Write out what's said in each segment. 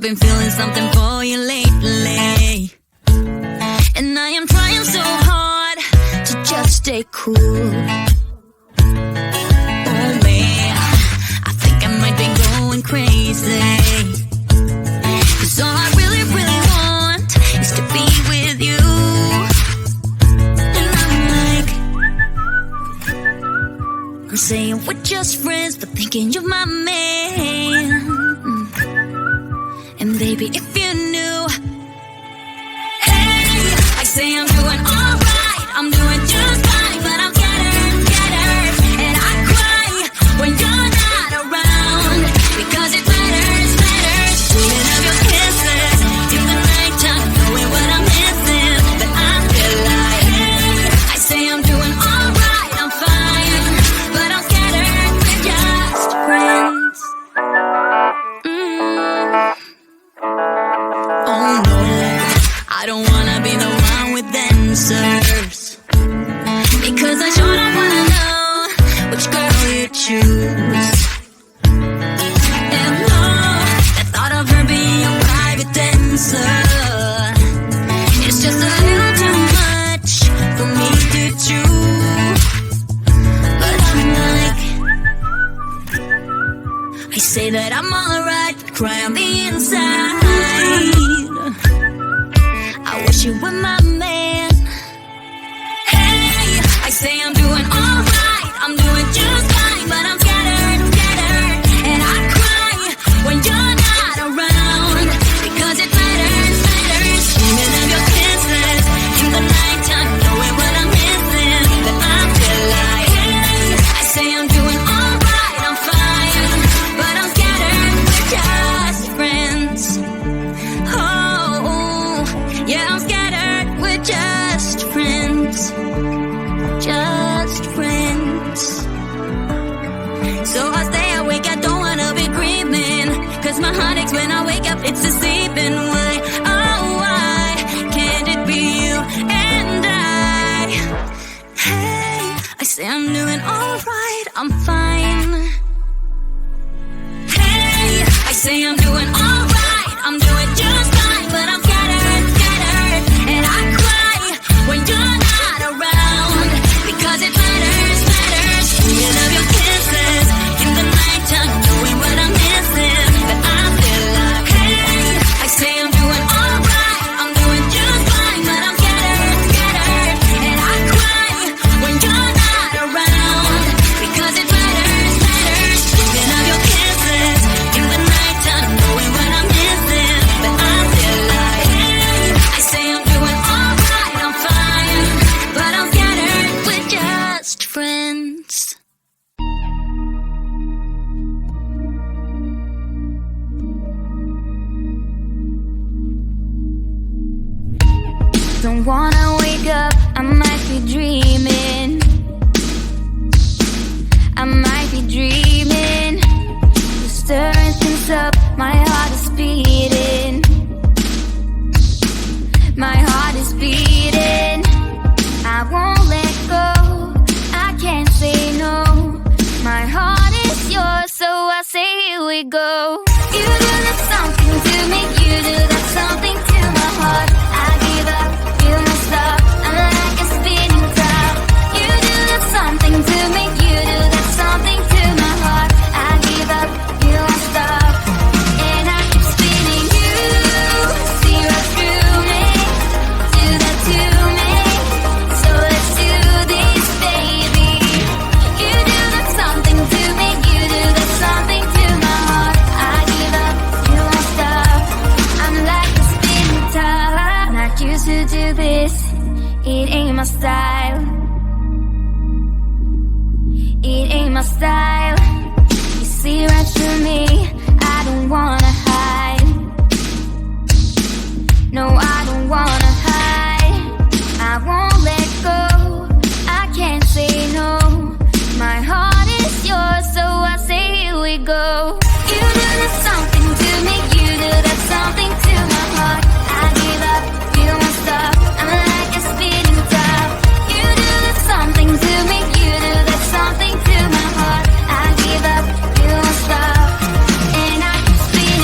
been feeling something for you lately, and I am trying so hard to just stay cool. Oh man, I think I might be going crazy, 'cause all I really, really want is to be with you. And I'm saying we're just friends, but thinking you're my man. And baby, if you knew, hey, I say I'm doing alright, I'm doing just fine, but I'm scattered, and I cry when you're not around, because it matters, dreaming of your kisses in the nighttime, knowing what I'm missing, but I feel like, hey, I say I'm doing alright, I'm fine, but I'm scattered, we're just friends. Oh no, I don't wanna be the one with answers, because I sure don't wanna know which girl you choose. And no, the thought of her being a private dancer, it's just a little too much for me to chew. But I'm like, I say that I'm alright, but cry on the inside. I wish you were my man. Hey, I say I'm doing alright, I'm doing just fine, but I'm scattered, and I cry when you're not around, because it matters, dreaming of your kisses in the nighttime, knowing what I'm missing, but I feel like, hey, I say I'm doing alright, I'm fine, but I'm scattered, we're just friends. Oh, yeah, I'm scattered, we're just friends. Just friends. So I stay awake, I don't wanna be dreaming, 'cause my heart aches when I wake up, it's deceiving. Why, oh why can't it be you and I? Hey, I say I'm doing alright, I'm fine. Hey, I say I'm doing alright, I'm doing just fine, but I'm scattered, and I cry when you're not around, because it matters, dreaming of your kisses in the nighttime, knowing what I'm missing, but I feel like, hey, I say I'm doing alright, I'm doing just fine, but I'm scattered, and I cry when you're not around, because it matters, dreaming of your kisses in the nighttime, knowing what I'm missing, but I feel like, hey, I say I'm doing alright, I'm fine, but I'm scattered, we're just friends. Don't wanna wake up, I might be dreaming, I might be dreaming. You're stirring things up, my heart is beating, my heart is beating. I won't let go, I can't say no. My heart is yours, so I say here we go. You do that something to me, you do that something to my heart. I give up, you must stop, I'm like a spinning top. You do that something to me, you do that something to my heart. I give up, you must stop, and I keep spinning. You see right through me, do that to me, so let's do this, baby. You do that something to me, you do that something to my heart. I give up, you won't stop, I'm like a spinning top. Not used to do this, it ain't my style, it ain't my style. You see right through me, I don't wanna hide, no, I don't wanna hide. I won't let go, I can't say no. My heart is yours, so I say here we go. You do that something to me, you do that something to my heart. I give up, you won't stop, I'm like a spinning top. You do that something to me, you do that something to my heart. I give up, you won't stop, and I keep spinning.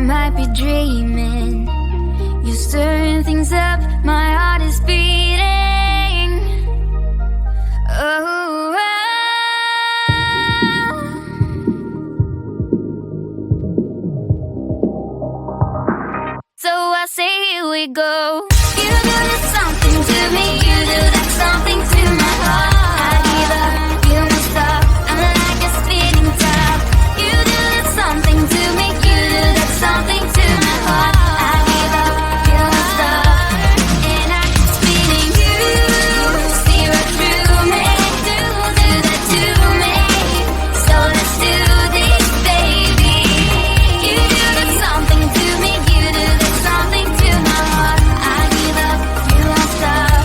might be dreaming. You're stirring things up, my heart is beating. Oh, so I say here we go. You do this something to me, you do that something to my heart. I give up, you won't stop, I'm like a spinning top. You do this something to me, you do that something to my heart. I give up, you won't stop, and I keep spinning. You see right through me, do that to me. So let's do this, baby. You do that something to me, you do that something to my heart. I give up, you won't stop,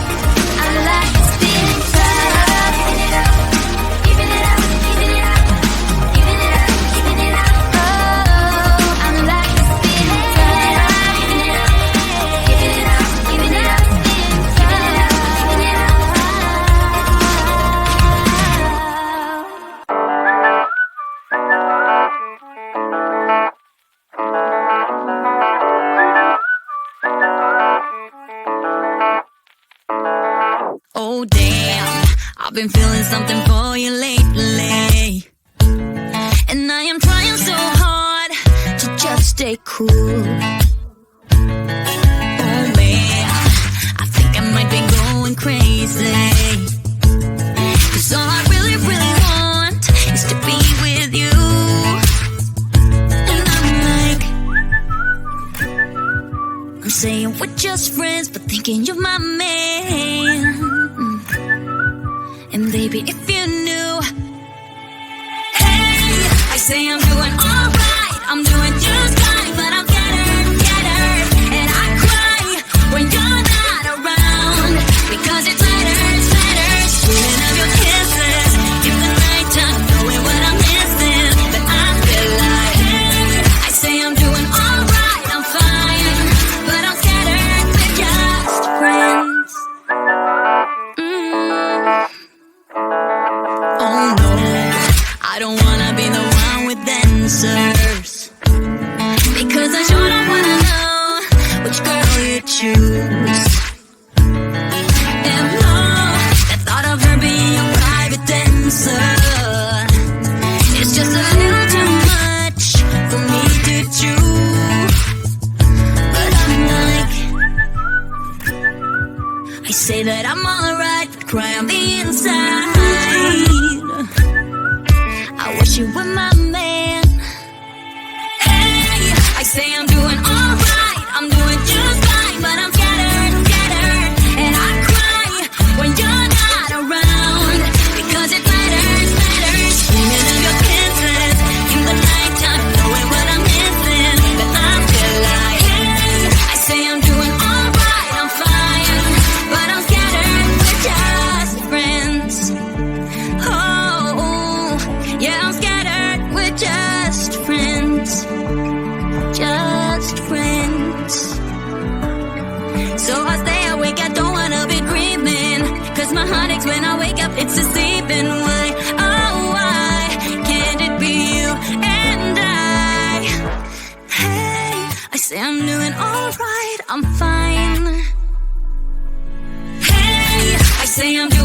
I'm like a spinning top. Give it up, give it up, give it up, give it up, give it up. Oh, I'm like a spinning top. Give it up, give it up, give it up, spinning top. Give it up. Oh damn, I've been feeling something for you lately, and I am trying so hard to just stay cool. Oh man, I think I might be going crazy, 'cause all I really, really want is to be with you. And I'm like, I'm saying we're just friends, but thinking you're my man. And baby, if you knew, hey, I say I'm doing alright, I'm doing just fine, but I'm scattered, and I cry when you're not around, because it matters, feeling of your kisses in the nighttime, knowing what I'm missing, but I feel like, hey, I say I'm doing alright, I'm fine, but I'm scattered, we're just friends. Oh no, I don't wanna be the one with answers, because I sure don't wanna know which girl you choose. And no, the thought of her being your private dancer, it's just a little too much for me to chew. But I'm like, I say that I'm alright, but cry on the inside. I wish you were my man. Hey, I say I'm doing alright, I'm doing just fine, but I'm scattered, and I cry when you're not around, because it matters, feeling of your kisses in the nighttime, knowing what I'm missing, but I feel like, hey, I say I'm doing alright, I'm fine, but I'm scattered, we're just friends. Oh, yeah, I'm scattered, we're just friends. Just friends. So I stay awake, I don't wanna be dreaming, 'cause my heart aches when I wake up, it's deceiving. Why, oh why can't it be you and I? Hey, I say I'm doing alright, I'm fine. Hey, I say I'm doing